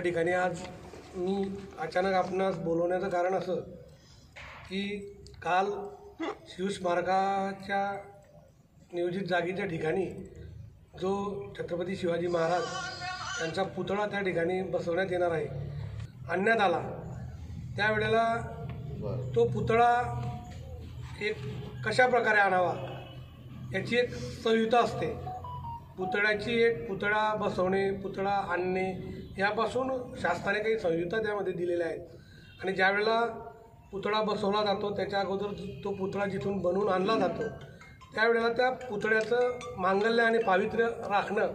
या ठिकाणी आज मी अचानक आपणास बोलवण्याचं कारण असं की काल शिवस्मारकाच्या नियोजित जागेच्या ठिकाणी जो छत्रपती शिवाजी महाराज यांचा पुतळा त्या ठिकाणी बसवण्यात येणार आहे, आणण्यात आला। त्यावेळेला तो पुतळा एक कशा प्रकारे आणावा याची एक संहिता असते। पुतळा बसवणे, पुतळा आणणे यापासून शासनाने काही संहिता त्यामध्ये दिलेल्या आहेत। आणि ज्यावेळेला पुतळा बसवला जातो त्याच्या अगोदर तो पुतळा जिथून बनवून आणला जातो त्यावेळेला त्या पुतळ्याचं मांगल्य आणि पावित्र्य राखणं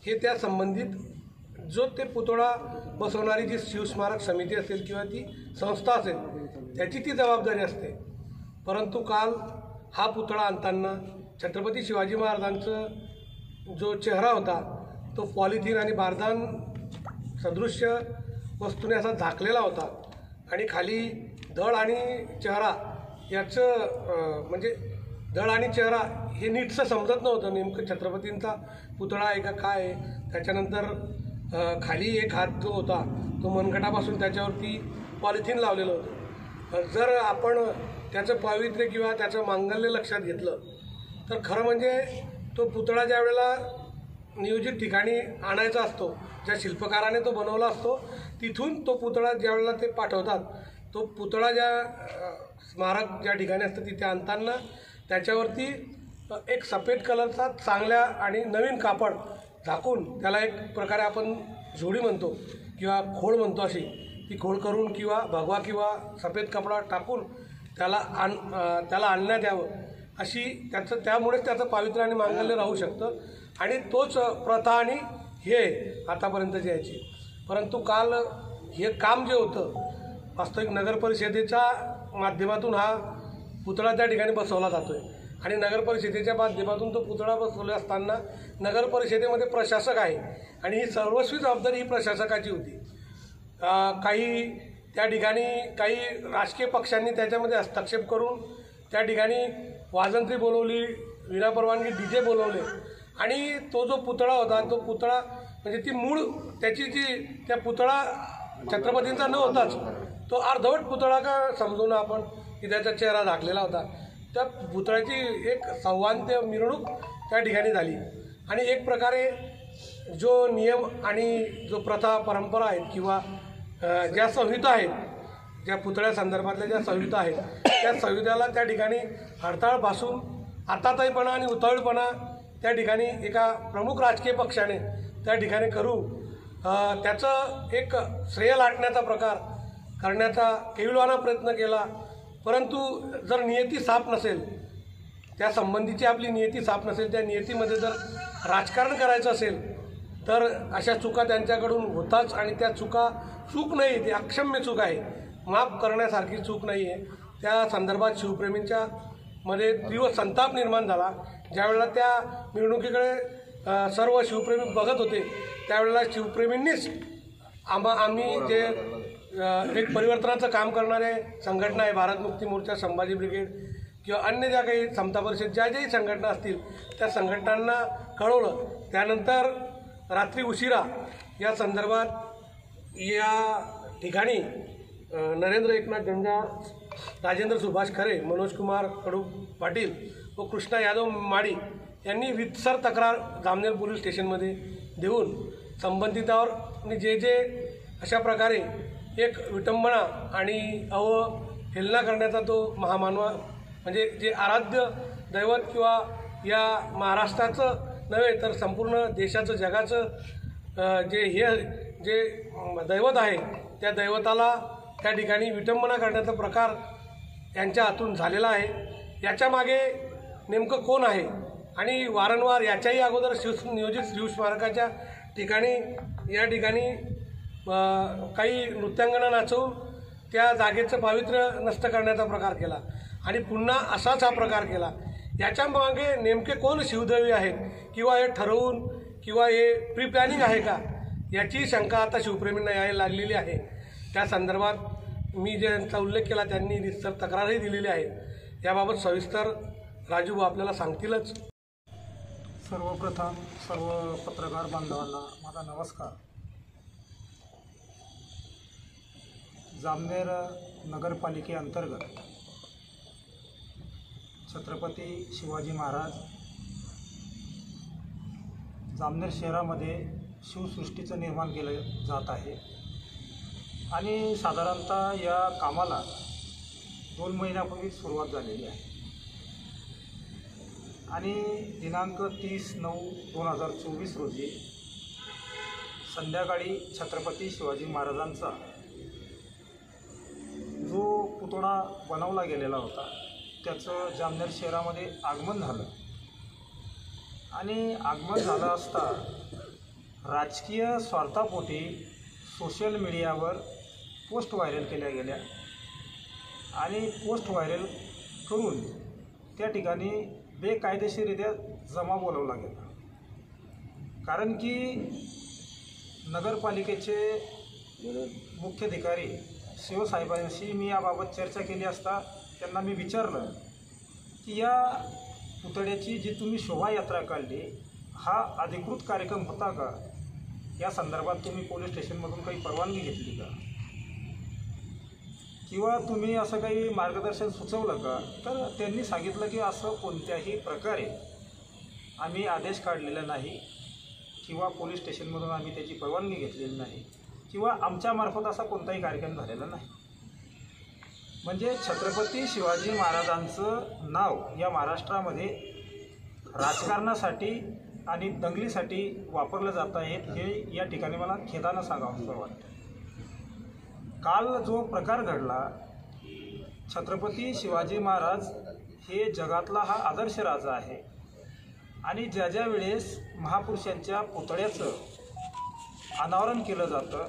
हे त्या संबंधित जो ते पुतळा बसवणारी जी शिवस्मारक समिती असेल किंवा ती संस्था असेल त्याची ती जबाबदारी असते। परंतु काल हा पुतळा आणताना छत्रपती शिवाजी महाराजांचं जो चेहरा होता तो पॉलिथिन आणि बारदान सदृश्य वस्तूने असा झाकलेला होता आणि खाली धड आणि चेहरा याचं म्हणजे धड आणि चेहरा हे नीटसं समजत नव्हतं, नेमकं छत्रपतींचा पुतळा आहे का काय आहे। त्याच्यानंतर खाली एक हात जो होता तो मनगटापासून त्याच्यावरती पॉलिथिन लावलेलं होतं। जर आपण त्याचं पावित्र्य किंवा त्याचं मांगल्य लक्षात घेतलं तर खरं म्हणजे तो पुतळा ज्या वेळेला नियोजित ठिकाणी आणायचा असतो, ज्या शिल्पकाराने तो बनवला असतो तिथून तो पुतळा ज्या वेळेला ते पाठवतात, तो पुतळा ज्या स्मारक ज्या ठिकाणी असतं तिथे आणताना त्याच्यावरती एक सफेद कलरचा चांगल्या आणि नवीन कापड झाकून त्याला एक प्रकारे आपण झोडी म्हणतो किंवा खोड म्हणतो, अशी ती खोड करून किंवा भगवा किंवा सफेद कपडा टाकून त्याला आणण्यात यावं अशी त्यामुळेच त्याचं पावित्र्य आणि मांगल्य राहू शकतं। आणि तोच प्रथा आणि हे आतापर्यंतची याची। परंतु काल हे काम जे होतं वास्तविक नगरपरिषदेच्या माध्यमातून हा पुतळा त्या ठिकाणी बसवला जातो आहे आणि नगरपरिषदेच्या माध्यमातून तो पुतळा बसवला असताना नगरपरिषदेमध्ये प्रशासक आहे आणि ही सर्वस्वी जबाबदारी ही प्रशासकाची होती। त्या ठिकाणी काही राजकीय पक्षांनी त्याच्यामध्ये हस्तक्षेप करून त्या ठिकाणी वाजंत्री बोलवली, विनापरवानगी DJ बोलवले आणि तो जो पुतळा होता तो पुतळा म्हणजे ती मूळ त्याची जी त्या पुतळा छत्रपतींचा न होताच तो अर्धवट पुतळा का समजून आपण की त्याचा चेहरा झाकलेला होता, त्या पुतळ्याची एक सौवान्य मिरवणूक त्या ठिकाणी झाली। आणि एक प्रकारे जो नियम आणि जो प्रथा परंपरा आहेत किंवा ज्या संहिता आहेत, ज्या पुतळ्या संदर्भातल्या ज्या संहिता आहेत त्या संहिताला त्या ठिकाणी हरताळ भासून आताताईपणा आणि उतावळपणा त्या ठिकाणी एका प्रमुख राजकीय पक्षाने त्या ठिकाणी त्याचं एक श्रेय लाटण्याचा प्रकार करण्याचा केविलवाना प्रयत्न केला। परंतु जर नियती साफ नसेल, त्या संबंधीची आपली नियती साफ नसेल, त्या नियतीमध्ये जर राजकारण करायचं असेल तर अशा चुका त्यांच्याकडून होताच आणि त्या चूक नाही, ती अक्षम्य चूक आहे, माफ करण्यासारखी चूक नाही आहे। त्या संदर्भात शिवप्रेमींच्या मध्ये तीव्र संताप निर्माण झाला। ज्यावेळेला त्या मिरवणुकीकडे सर्व शिवप्रेमी बघत होते त्यावेळेला शिवप्रेमींनीच आम्ही जे एक परिवर्तनाचं काम करणारे संघटना आहे, भारत मुक्ती मोर्चा, संभाजी ब्रिगेड किंवा अन्य ज्या काही समता परिषद ज्याही संघटना असतील त्या संघटनांना कळवलं। त्यानंतर रात्री उशिरा या संदर्भात या ठिकाणी नरेंद्र एकनाथ झंझाळ, राजेंद्र सुभाष खरे, मनोज कुमार कडू पाटील व कृष्णा यादव माडी यांनी रीतसर तक्रार जामनेर पोलीस स्टेशनमध्ये देऊन संबंधितावर जे अशा प्रकारे एक विटंबना आणि हेलना करण्याचा तो महामानव म्हणजे जे आराध्य दैवत किंवा या महाराष्ट्राचं नव्हे तर संपूर्ण देशाचं जगाचं जे दैवत आहे त्या दैवताला त्या ठिकाणी विटंबना करण्याचा प्रकार यांच्या हातून झालेला आहे। याच्या मागे नेमकं कोण आहे आणि वारंवार याच्याही अगोदर नियोजित शिवस्मारकाच्या ठिकाणी या ठिकाणी काही नृत्यांगना नाचवून त्या जागेचं पावित्र्य नष्ट करण्याचा प्रकार केला आणि पुन्हा असाच हा प्रकार केला। याच्या मागे नेमके कोण शिवदैवी आहेत किंवा हे ठरवून किंवा हे प्री प्लॅनिंग आहे का याची शंका आता शिवप्रेमींना यायला लागलेली आहे। त्या संदर्भात मी ज्यांचा उल्लेख केला त्यांनी रीतसर तक्रारही दिलेली आहे। याबाबत सविस्तर राजू आपल्याला सांगतीलच। सर्वप्रथम सर्व पत्रकार बांधवांना माझा नमस्कार। जामनेर नगरपालिकेअंतर्गत छत्रपती शिवाजी महाराज जामनेर शहरामध्ये शिवसृष्टीचं निर्माण केलं जात आहे आणि साधारणतः या कामाला 2 महिन्यापूर्वी सुरुवात झालेली आहे आणि दिनांक 30/9/2024 रोजी संध्याकाळी छत्रपती शिवाजी महाराजांचा जो पुतळा बनवला गेलेला होता त्याचं जामनेर शहरामध्ये आगमन झालं आणि आगमन झालं असता राजकीय स्वार्थापोटी सोशल मीडियावर पोस्ट व्हायरल केल्या गेल्या आणि पोस्ट व्हायरल करून त्या ठिकाणी बेकायदेशीररित्या जमा बोलवला गेला। कारण की नगरपालिकेचे मुख्याधिकारी शिवसाहेबांशी मी याबाबत चर्चा केली असता त्यांना मी विचारलं की या पुतळ्याची जी तुम्ही शोभायात्रा काढली हा अधिकृत कार्यक्रम होता का, या संदर्भात तुम्ही पोलीस स्टेशनमधून काही परवानगी घेतली का किंवा तुम्ही असं काही मार्गदर्शन सुचवलं का। तर त्यांनी सांगितलं की असं कोणत्याही प्रकारे आम्ही आदेश काढलेला नाही किंवा पोलीस स्टेशनमधून आम्ही त्याची परवानगी घेतलेली नाही किंवा आमच्यामार्फत असा कोणताही कार्यक्रम झालेला नाही। म्हणजे छत्रपती शिवाजी महाराजांचं नाव या महाराष्ट्रामध्ये राजकारणासाठी आणि दंगलीसाठी वापरलं जात आहे हे या ठिकाणी मला खेदानं सांगावंसं वाटतं। काल जो प्रकार घडला, छत्रपती शिवाजी महाराज हे जगातला हा आदर्श राजा आहे आणि ज्या वेळेस महापुरुषांच्या पुतळ्याचं अनावरण केलं जातं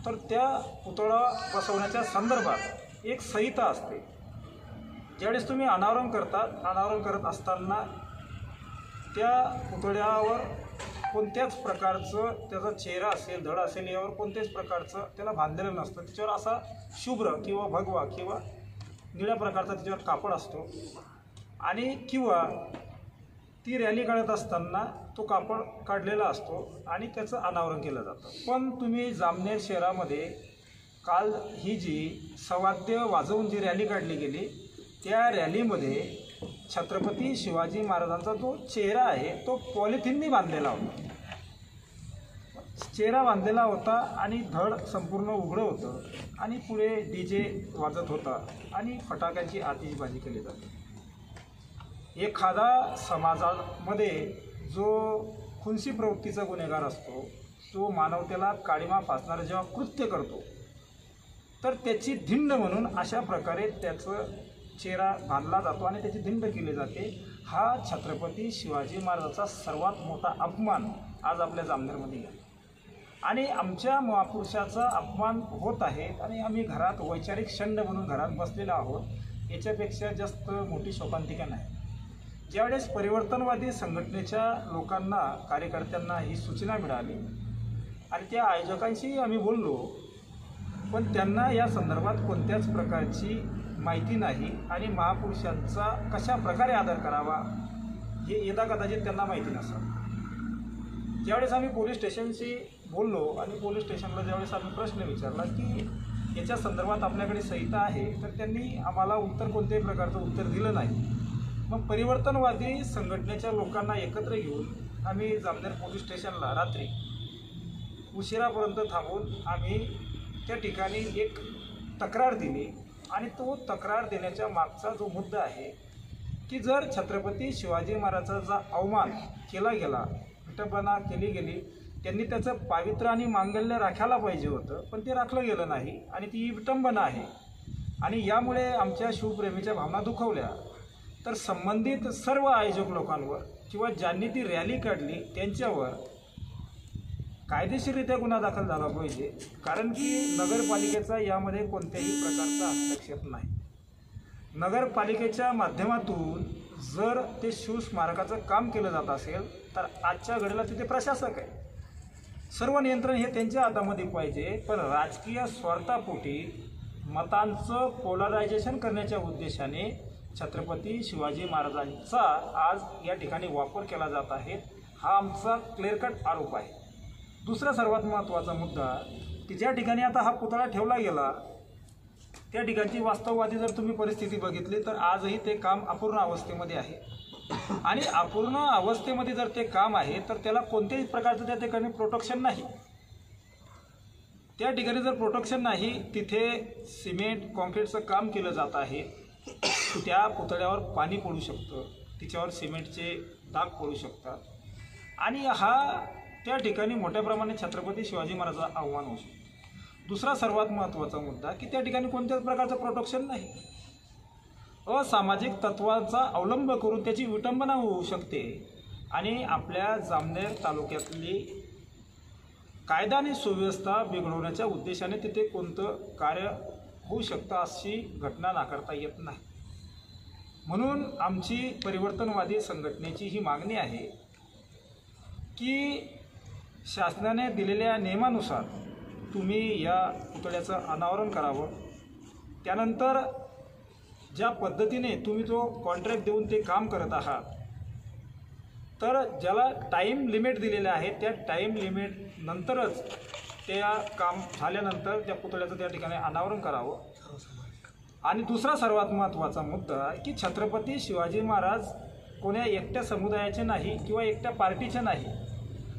तर त्या पुतळा बसवण्याच्या संदर्भात एक संहिता असते। ज्यावेळेस तुम्ही अनावरण करत असताना त्या पुतळ्यावर कोणत्याच प्रकारचं त्याचा चेहरा असेल, धड असेल, यावर कोणत्याच प्रकारचं त्याला बांधलेलं नसतं। त्याच्यावर असा शुभ्र किंवा भगवा किंवा निळ्या प्रकारचा त्याच्यावर कापड असतो आणि किंवा ती रॅली काढत असताना तो कापड काढलेला असतो आणि त्याचं अनावरण केलं जातं। पण तुम्ही जामनेर शहरामध्ये काल ही जी सवाद्य वाजवून जी रॅली काढली गेली त्या रॅलीमध्ये छत्रपती शिवाजी महाराजांचा जो चेहरा आहे तो पॉलिथिननी बांधलेला होता। चेहरा बांधलेला होता आणि धड संपूर्ण उघडं होतं आणि पुढे DJ वाजत होता आणि फटाक्यांची आतिषबाजी केली जाते। एखादा समाजामध्ये जो खुनसी प्रवृत्तीचा गुन्हेगार असतो, तो मानवतेला काळिमा फासणारं जेव्हा कृत्य करतो तर त्याची धिंड म्हणून अशा प्रकारे त्याचं चेहरा बांधला जातो आणि त्याची धिंड केली जाते। हा छत्रपती शिवाजी महाराजांचा सर्वात मोठा अपमान आज आपल्या जामनेरमध्ये आहे आणि आमच्या महापुरुषाचा अपमान होत आहे आणि आम्ही घरात वैचारिक शंड म्हणून घरात बसलेलो आहोत। याच्यापेक्षा जास्त मोठी शोकांतिका नाही। ज्यावेळेस परिवर्तनवादी संघटनेच्या लोकांना, कार्यकर्त्यांना ही सूचना मिळाली आणि त्या आयोजकांशी आम्ही बोललो, पण त्यांना या संदर्भात कोणत्याच प्रकारची माहिती नाही आणि महापुरुषांचा कशा प्रकारे आदर करावा हे कदाचित त्यांना माहिती नसावं। ज्यावेळेस आम्ही पोलीस स्टेशनशी बोललो आणि पोलीस स्टेशनला ज्यावेळेस आम्ही प्रश्न विचारला की याच्या संदर्भात आपल्याकडे संहिता आहे, तर त्यांनी आम्हाला कोणत्याही प्रकारचं उत्तर दिलं नाही। मग परिवर्तनवादी संघटनेच्या लोकांना एकत्र घेऊन आम्ही जामनेर पोलीस स्टेशनला रात्री उशिरापर्यंत थांबून आम्ही त्या ठिकाणी एक तक्रार दिली आणि तो तक्रार देण्याच्या मागचा जो मुद्दा आहे की जर छत्रपती शिवाजी महाराजांचा अवमान केला गेला, विटंबना केली गेली, त्यांनी त्याचं पावित्र्य आणि मांगल्य राखायला पाहिजे होतं, पण ते राखलं गेलं नाही आणि ती विटंबना आहे आणि यामुळे आमच्या शिवप्रेमीच्या भावना दुखावल्या, तर संबंधित सर्व आयोजक लोकांवर किंवा ज्यांनी ती रॅली काढली त्यांच्यावर कायदेशीररित्या गुन्हा दाखल झाला पाहिजे। कारण की नगरपालिकेचा यामध्ये कोणत्याही प्रकारचा हस्तक्षेप नाही। नगरपालिकेच्या माध्यमातून जर ते शिवस्मारकाचं काम केलं जात असेल तर आजच्या घडीला तिथे प्रशासक आहे, सर्व नियंत्रण हे त्यांच्या हातामध्ये पाहिजे। पण राजकीय स्वार्थापोटी मतांचं पोलरायझेशन करण्याच्या उद्देशाने छत्रपती शिवाजी महाराजांचा आज या ठिकाणी वापर केला जात आहे, हा आमचा क्लिअर कट आरोप आहे। दुसरा सर्वात महत्त्वाचा मुद्दा की ज्या ठिकाणी आता हा पुतळा ठेवला गेला त्या ठिकाणची वास्तववादी जर तुम्ही परिस्थिती बघितली तर आजही ते काम अपूर्ण अवस्थेमध्ये आहे. आणि अपूर्ण अवस्थेमध्ये जर ते काम आहे तर त्याला कोणत्याही प्रकारचं त्या ठिकाणी प्रोटेक्शन नाही. त्या ठिकाणी जर प्रोटेक्शन नाही, तिथे सिमेंट कॉन्क्रीटचं काम केलं जात आहे. त्या पुतळ्यावर पाणी पडू शकतं, तिच्यावर सिमेंटचे डाग पडू शकतात आणि हा त्या ठिकाणी मोठ्या प्रमाणात छत्रपती शिवाजी महाराजांचा आव्हान होऊ शकतो. दुसरा सर्वात महत्त्वाचा मुद्दा की त्या ठिकाणी कोणत्याच प्रकारचं प्रोटेक्शन नाही. असामाजिक तत्वाचा अवलंब करून त्याची विटंबना होऊ शकते आणि आपल्या जामनेर तालुक्यातली कायदा आणि सुव्यवस्था बिघडवण्याच्या उद्देशाने तिथे कोणतं कार्य होऊ शकतं अशी घटना नाकारता येत नाही. म्हणून आमची परिवर्तनवादी संघटनेची ही मागणी आहे की शासनाने दिलेल्या नियमानुसार तुम्ही या पुतळ्याचं अनावरण करावं. त्यानंतर ज्या पद्धतीने तुम्ही जो कॉन्ट्रॅक्ट देऊन ते काम करत आहात तर ज्याला टाईम लिमिट दिलेलं आहे त्या टाईम लिमिट नंतरच त्या काम झाल्यानंतर त्या पुतळ्याचं त्या ठिकाणी अनावरण करावं. आणि दुसरा सर्वात महत्त्वाचा मुद्दा की छत्रपती शिवाजी महाराज कोण्या एकट्या समुदायाचे नाही किंवा एकट्या पार्टीचे नाही.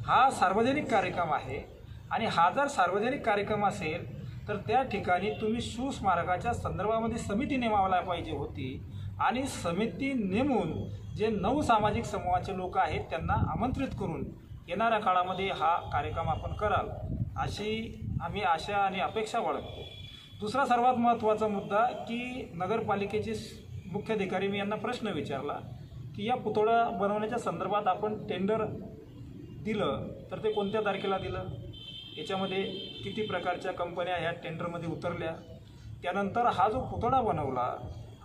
हा सार्वजनिक कार्यक्रम आहे आणि हा जर सार्वजनिक कार्यक्रम असेल तर त्या ठिकाणी तुम्ही शिवस्मारकाच्या संदर्भामध्ये समिती नेमायला पाहिजे होती आणि समिती नेमून जे 9 सामाजिक समूहाचे लोक आहेत त्यांना आमंत्रित करून येणाऱ्या काळामध्ये हा कार्यक्रम आपण कराल अशी आम्ही आशा आणि अपेक्षा बाळगतो. दुसरा सर्वात महत्त्वाचा मुद्दा की नगरपालिकेचे मुख्याधिकारी मी यांना प्रश्न विचारला की या पुतळा बनवण्याच्या संदर्भात आपण टेंडर दिलं तर ते कोणत्या तारखेला दिलं, याच्यामध्ये किती प्रकारच्या कंपन्या ह्या टेंडरमध्ये उतरल्या, त्यानंतर हा जो पुतळा बनवला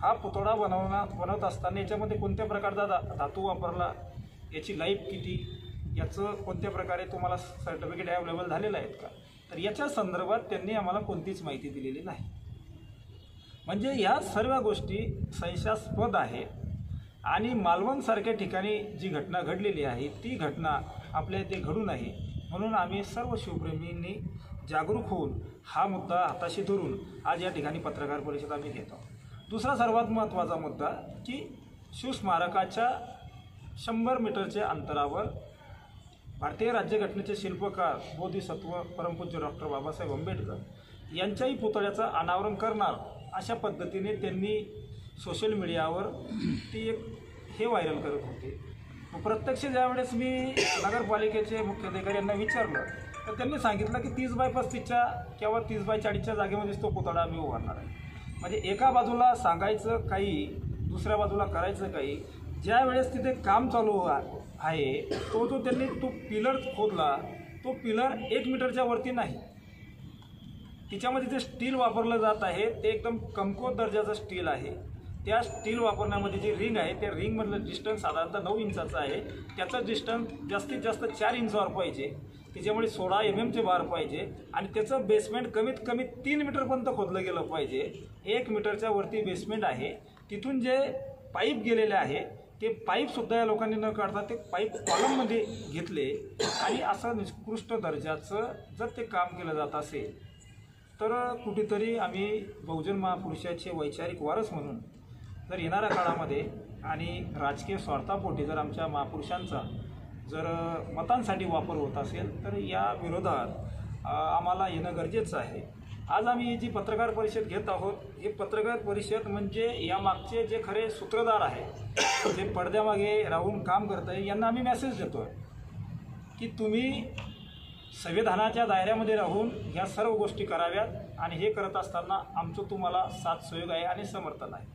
हा पुतळा बनवत असताना याच्यामध्ये कोणत्या प्रकारचा धातू वापरला, याची लाईफ किती, याचं कोणत्या प्रकारे तुम्हाला सर्टिफिकेट अवेलेबल झालेलं आहेत का, तर याच्या संदर्भात त्यांनी आम्हाला कोणतीच माहिती दिलेली नाही. म्हणजे ह्या सर्व गोष्टी संशयास्पद आहेत आणि मालवणसारख्या ठिकाणी जी घटना घडलेली आहे ती घटना आपल्या इथे घडू नये म्हणून आम्ही सर्व शिवप्रेमींनी जागरूक होऊन हा मुद्दा हाताशी धरून आज या ठिकाणी पत्रकार परिषद आम्ही घेत आहोत. दुसरा सर्वात महत्त्वाचा मुद्दा की शिवस्मारकाच्या 100 मीटरच्या अंतरावर भारतीय राज्यघटनेचे शिल्पकार बोधिसत्व परमपूज्य डॉक्टर बाबासाहेब आंबेडकर यांच्याही पुतळ्याचं अनावरण करणार अशा पद्धतीने त्यांनी सोशल मीडियावर ती एक हे व्हायरल करत होते. प्रत्यक्ष ज्यावेळेस मी नगरपालिकेचे मुख्याधिकारी यांना विचारलं तर त्यांनी सांगितलं की 30x35च्या किंवा 30x40च्या जागेमध्येच तो पुतळा आम्ही उभारणार आहे. म्हणजे एका बाजूला सांगायचं काही, दुसऱ्या बाजूला करायचं काही. ज्या वेळेस तिथे काम चालू आहे तो जो त्यांनी तो पिलर खोदला तो पिलर 1 मीटरच्या वरती नाही. तिच्यामध्ये जे स्टील वापरलं जात आहे ते एकदम कमकुवत दर्जाचं स्टील आहे. त्या स्टील वापरण्यामध्ये जी रिंग आहे त्या रिंगमधलं डिस्टन्स साधारणतः 9 इंचाचं आहे. त्याचं डिस्टन्स जास्तीत जास्त 4 इंचावर पाहिजे. त्याच्यामुळे 16 mm बार पाहिजे आणि त्याचं बेसमेंट कमीत कमी 3 मीटरपर्यंत खोदलं गेलं पाहिजे. 1 मीटरच्या वरती बेसमेंट आहे. तिथून जे पाईप गेलेले आहे ते पाईपसुद्धा या लोकांनी न काढता ते पाईप कॉलममध्ये घेतले आणि असं निकृष्ट दर्जाचं जर ते काम केलं जात असेल तर कुठेतरी आम्ही बहुजन महापुरुषाचे वैचारिक वारस म्हणून जर येणाऱ्या काळामध्ये आणि राजकीय स्वार्थापोटी जर आमच्या महापुरुषांचा जर मतांसाठी वापर होत असेल तर या विरोधात आम्हाला येणं गरजेचं आहे. आज आम्ही ही जी पत्रकार परिषद घेत आहोत ही पत्रकार परिषद म्हणजे यामागचे जे खरे सूत्रधार आहे जे पडद्यामागे राहून काम करत आहे यांना आम्ही मेसेज देतो आहे की तुम्ही संविधानाच्या दायऱ्यामध्ये राहून ह्या सर्व गोष्टी कराव्यात आणि हे करत असताना आमचं तुम्हाला साथ सहयोग आहे आणि समर्थन आहे.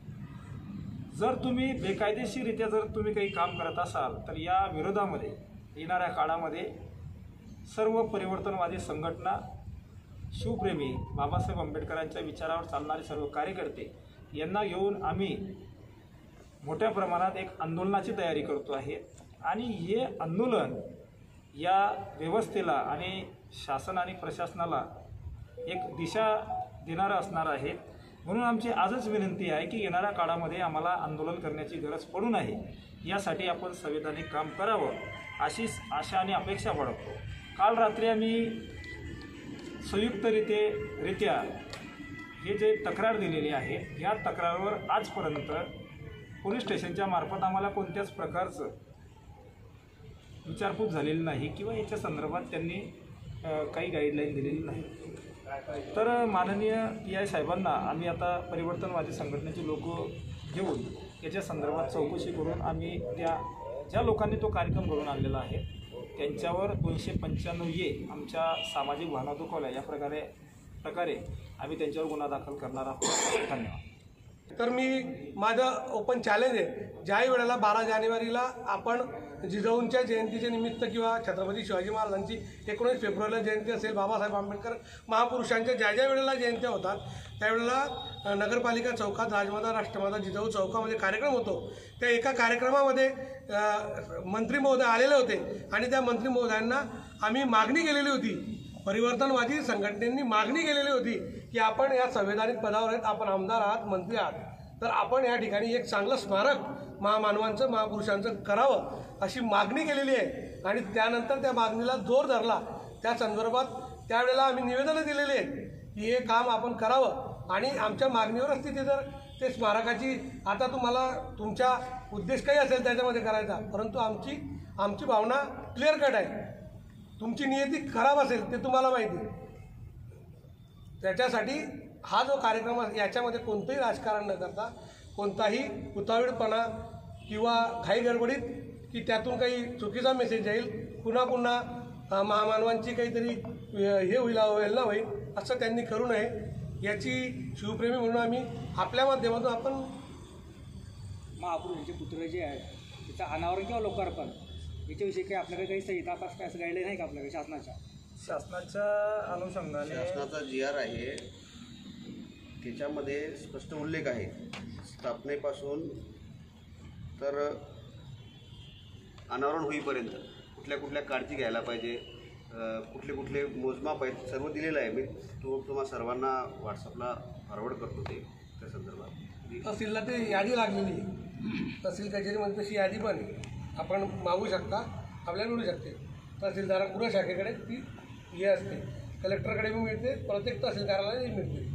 जर तुम्ही बेकायदेशीररित्या जर तुम्ही काही काम करत असाल तर या विरोधामध्ये येणाऱ्या काळामध्ये सर्व परिवर्तनवादी संघटना, शिवप्रेमी, बाबासाहेब आंबेडकरांच्या विचारावर चालणारे सर्व कार्यकर्ते यांना घेऊन आम्ही मोठ्या प्रमाणात एक आंदोलनाची तयारी करतो आहे आणि हे आंदोलन या व्यवस्थेला आणि शासन आणि प्रशासनाला एक दिशा देणारं असणार आहे. म्हणून आमची आजच विनंती आहे की येणाऱ्या काळामध्ये आम्हाला आंदोलन करण्याची गरज पडू नये यासाठी आपण संविधानिक काम करावं अशी आशा आणि अपेक्षा बाळगतो. काल रात्री आम्ही संयुक्तरित्या हे जे तक्रार दिलेली आहे या तक्रारीवर आजपर्यंत पोलीस स्टेशनच्या मार्फत आम्हाला कोणत्याच प्रकारचं विचारपूस झालेली नाही किंवा याच्या संदर्भात त्यांनी काही गाईडलाईन दिलेली नाही. तर माननीय PI साहेबांना आम्ही आता परिवर्तनवादी संघटनेचे लोक घेऊन याच्या संदर्भात चौकशी करून आम्ही ज्या लोकांनी तो कार्यक्रम घडवून आणलेला आहे त्यांच्यावर 295A आमच्या सामाजिक भावना दुखावल्या या प्रकारे आम्ही त्यांच्यावर गुन्हा दाखल करणार आहोत. धन्यवाद. तर मी माझं ओपन चॅलेंज आहे, ज्याही वेळेला 12 जानेवारीला आपण जिजाऊंच्या जयंतीच्या निमित्त किंवा छत्रपती शिवाजी महाराजांची 19 फेब्रुवारीला जयंती असेल, बाबासाहेब आंबेडकर महापुरुषांच्या ज्या वेळेला जयंत्या होतात त्यावेळेला नगरपालिका चौकात राजमाता राष्ट्रमाता जिजाऊ चौकामध्ये कार्यक्रम होतो. त्या एका कार्यक्रमामध्ये मंत्री महोदय आलेले होते आणि त्या मंत्री महोदयांना आम्ही मागणी केलेली होती, परिवर्तनवादी संघटनेनी मागणी केलेली होती की आपण या संवैधानिक पदावर आहेत, आपण आमदार आहात, मंत्री आहात, तर आपण या ठिकाणी एक चांगलं स्मारक महामानवांचं महापुरुषांचं करावं अशी मागणी केलेली आहे. आणि त्यानंतर त्या मागणीला जोर धरला. त्या संदर्भात त्यावेळेला आम्ही निवेदनं दिलेली आहेत की हे काम आपण करावं आणि आमच्या मागणीवरच तिथे जर ते स्मारकाची आता तुम्हाला तुमचा उद्देश काही असेल त्याच्यामध्ये करायचा, परंतु आमची भावना क्लिअर कट आहे. तुमची नियती खराब असेल ते तुम्हाला माहिती. त्याच्यासाठी हा जो कार्यक्रम याच्यामध्ये कोणतंही राजकारण न करता कोणताही उतावीळपणा किंवा घाई गडबडीत की त्यातून काही चुकीचा मेसेज येईल, पुन्हा महामानवांची काहीतरी हे होईल अवहेलना होईल असं त्यांनी करू नये याची शिवप्रेमी म्हणून आम्ही आपल्या माध्यमातून आपण महापुरुषांचे पुत्र जे आहेत त्याचं अनावरण किंवा लोकार्पण याच्याविषयी काही आपल्याकडे काही संहिता काय असं गाईडलाईन आहे का आपल्याकडे शासनाच्या अनुषंगाने शासनाचा GR आहे त्याच्यामध्ये स्पष्ट उल्लेख आहे स्थापनेपासून तर अनावरण होईपर्यंत कुठल्या काळजी घ्यायला पाहिजे, कुठले मोजमाप आहेत सर्व दिलेलं आहे. मी तुम्हा सर्वांना व्हॉट्सअपला फॉरवर्ड करतो ते त्या संदर्भात. तहसीलला ते यादी लागलेली आहे, तहसील कचेरीमध्ये तशी यादी पण आपण मागू शकता, आपल्याला मिळू शकते. तहसीलदारांकडून शाखेकडे ती हे असते, कलेक्टरकडे बी मिळते, प्रत्येक तहसील कार्यालयाला मिळते.